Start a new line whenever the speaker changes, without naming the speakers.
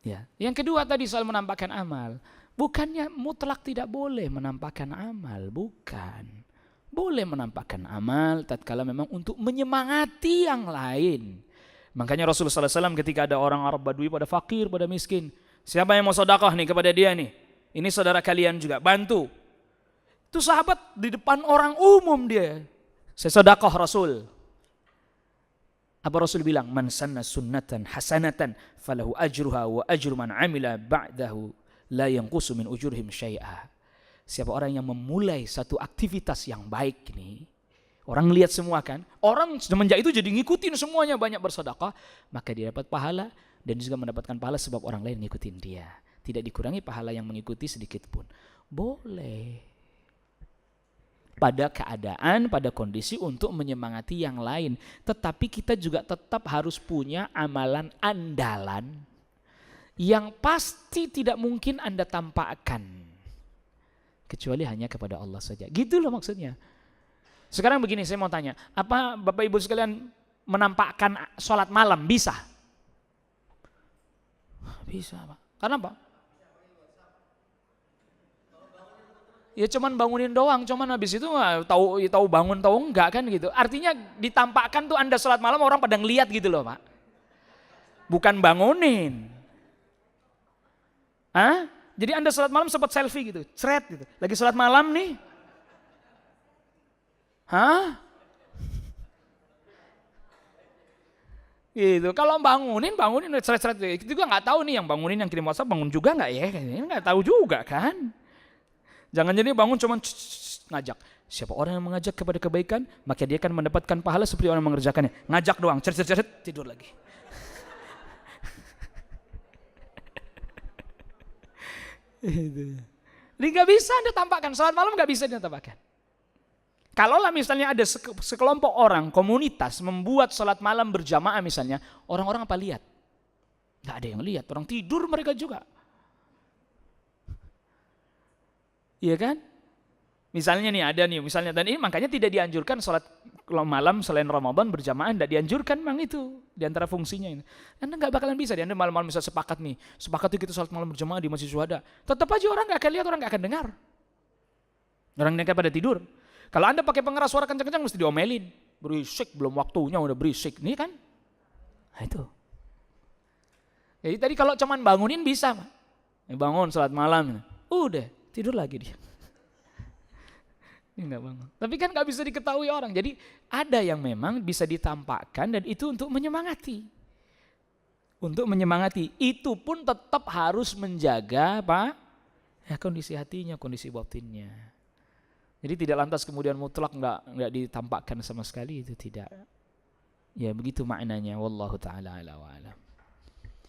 Ya. Yang kedua tadi soal menampakkan amal. Bukannya mutlak tidak boleh menampakkan amal, bukan. Boleh menampakkan amal tatkala memang untuk menyemangati yang lain. Makanya Rasulullah SAW ketika ada orang Arab Badui pada fakir, pada miskin, siapa yang mau sedekah nih kepada dia nih? Ini saudara kalian juga, bantu. Itu sahabat di depan orang umum dia. Saya sedekah Rasul. Apa Rasul bilang? Man sanna sunnatan hasanatan falahu ajruha wa ajru man amila ba'dahu la yanqusu min ujurihim syai'a. Siapa orang yang memulai satu aktivitas yang baik nih, orang lihat semua kan, orang semenjak itu jadi ngikutin semuanya, banyak bersedekah, maka dia dapat pahala dan juga mendapatkan pahala sebab orang lain ngikutin dia. Tidak dikurangi pahala yang mengikuti sedikit pun. Boleh. Pada keadaan, pada kondisi untuk menyemangati yang lain. Tetapi kita juga tetap harus punya amalan andalan yang pasti tidak mungkin Anda tampakkan. Kecuali hanya kepada Allah saja. Gitu loh maksudnya. Sekarang begini, saya mau tanya. Apa Bapak Ibu sekalian menampakkan sholat malam? Bisa? Bisa Pak. Kenapa? Ya cuman bangunin doang, cuman habis itu tahu bangun tahu enggak kan gitu. Artinya ditampakkan tuh Anda sholat malam orang pada ngeliat gitu loh Pak. Bukan bangunin. Hah? Jadi Anda sholat malam sempat selfie gitu, cret gitu. Lagi sholat malam nih. Hah? Gitu. Kalau bangunin cret-cret. Itu juga nggak tahu nih yang bangunin yang kirim WhatsApp bangun juga nggak ya? Ini nggak tahu juga kan. Jangan jadi bangun cuman ngajak. Siapa orang yang mengajak kepada kebaikan, maka dia akan mendapatkan pahala seperti orang yang mengerjakannya. Ngajak doang, cret, tidur lagi. Jadi nggak bisa Anda tampakkan, sholat malam nggak bisa Anda tampakkan. Kalaulah misalnya ada sekelompok orang, komunitas membuat sholat malam berjamaah misalnya, orang-orang apa lihat? Nggak ada yang lihat, orang tidur mereka juga. Iya kan? Misalnya nih ada nih, misalnya dan ini makanya tidak dianjurkan sholat malam selain Ramadan berjamaah, tidak dianjurkan memang itu diantara fungsinya ini. Anda nggak bakalan bisa, Anda malam-malam bisa sepakat kita sholat malam berjamaah di Masjid Syuhada. Tetap aja orang nggak akan lihat, orang nggak akan dengar. Orang dengar pada tidur. Kalau Anda pakai pengeras suara kencang-kencang mesti diomelin. Berisik, belum waktunya udah berisik, nih kan? Nah itu. Jadi tadi kalau cuman bangunin bisa, bangun sholat malam, udah tidur lagi dia. Enggak bangun. Tapi kan nggak bisa diketahui orang. Jadi ada yang memang bisa ditampakkan dan itu untuk menyemangati. Untuk menyemangati. Itu pun tetap harus menjaga apa? Ya, kondisi hatinya, kondisi batinnya. Jadi tidak lantas kemudian mutlak nggak ditampakkan sama sekali, itu tidak. Ya begitu maknanya. Wallahu taala ala wa alam.